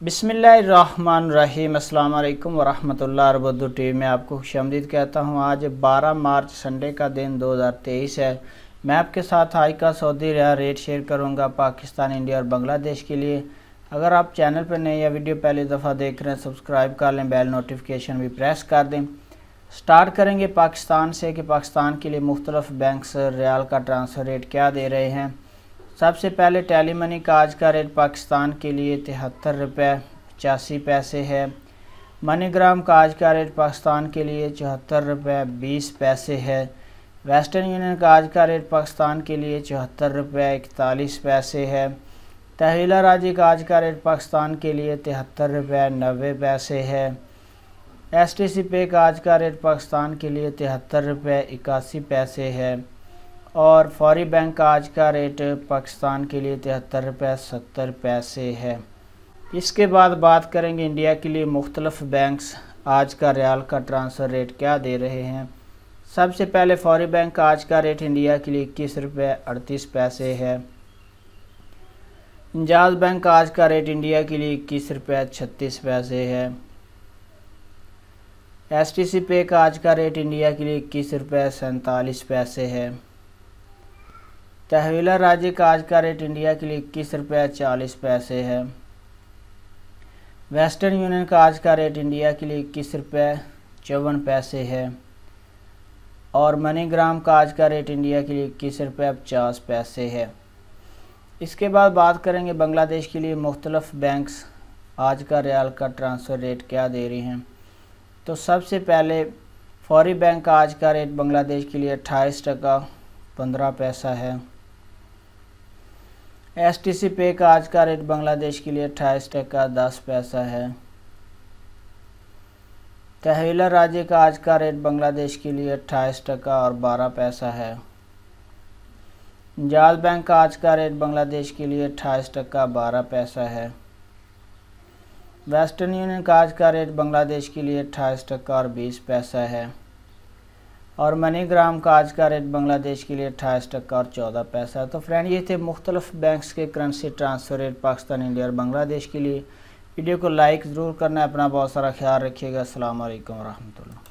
बिस्मिल्लाहिर्रहमानिर्रहीम। अस्सलाम वालेकुम वरहमतुल्लाहि वबरकातुहू। टीवी में आपको खुशामदीद कहता हूँ। आज 12 मार्च संडे का दिन 2023 है। मैं आपके साथ आज का सऊदी रियाल रेट शेयर करूँगा पाकिस्तान, इंडिया और बांग्लादेश के लिए। अगर आप चैनल पर नए या वीडियो पहली दफ़ा देख रहे हैं, सब्सक्राइब कर लें, बेल नोटिफिकेशन भी प्रेस कर दें। स्टार्ट करेंगे पाकिस्तान से कि पाकिस्तान के लिए मुख्तलिफ बैंक्स रियाल का ट्रांसफ़र रेट क्या दे रहे हैं। सबसे पहले टेली मनी का आज का रेट पाकिस्तान के लिए 73 रुपये 85 पैसे है। मनीग्राम का आज का रेट पाकिस्तान के लिए 74 रुपये 20 पैसे है। वेस्टर्न यूनियन का आज का रेट पाकिस्तान के लिए 74 रुपये 41 पैसे है। तहवीला राजी का आज का रेट पाकिस्तान के लिए 73 रुपये 90 पैसे है। STC पे का आज का रेट पाकिस्तान के लिए 73 रुपये 81 पैसे है। और फौरी बैंक का आज का रेट पाकिस्तान के लिए 73 रुपये 70 पैसे है। इसके बाद बात करेंगे इंडिया के लिए मुख्तलिफ बैंक्स आज का रियाल का ट्रांसफ़र रेट क्या दे रहे हैं। सबसे पहले फौरी बैंक का आज का रेट इंडिया के लिए 21 रुपये 38 पैसे है। इंजाज बैंक का आज का रेट इंडिया के लिए 21 रुपये 36 पैसे है। STC पे का आज का रेट इंडिया के लिए 21 रुपये 47 पैसे है। तहवीला राजी का आज का रेट इंडिया के लिए 21 रुपये 40 पैसे है। वेस्टर्न यूनियन का आज का रेट इंडिया के लिए 21 रुपये 54 पैसे है। और मनीग्राम का आज का रेट इंडिया के लिए 21 रुपये 50 पैसे है। इसके बाद बात करेंगे बांग्लादेश के लिए मुख्तलिफ बैंक्स आज का रियाल का ट्रांसफ़र रेट क्या दे रही हैं। तो सबसे पहले फौरी बैंक का आज का रेट बांग्लादेश के लिए 28 टका 15 पैसा है। STC पे का आज का रेट बांग्लादेश के लिए 28 टका 10 पैसा है। तहवीला राजी का आज का रेट बांग्लादेश के लिए 28 टका और 12 पैसा है। इंजाज बैंक का आज का रेट बांग्लादेश के लिए 28 टका 12 पैसा है। वेस्टर्न यूनियन का आज का रेट बांग्लादेश के लिए 28 टका और 20 पैसा है। और मनीग्राम का आज का रेट बांग्लादेश के लिए 28 टका और 14 पैसा है। तो फ्रेंड, ये थे मुख्तलिफ बैंक्स के currency transfer rate Pakistan, India और बांग्लादेश के लिए। वीडियो को लाइक ज़रूर करना है। अपना बहुत सारा ख्याल रखिएगा। अस्सलाम वालेकुम रहमतुल्लाह।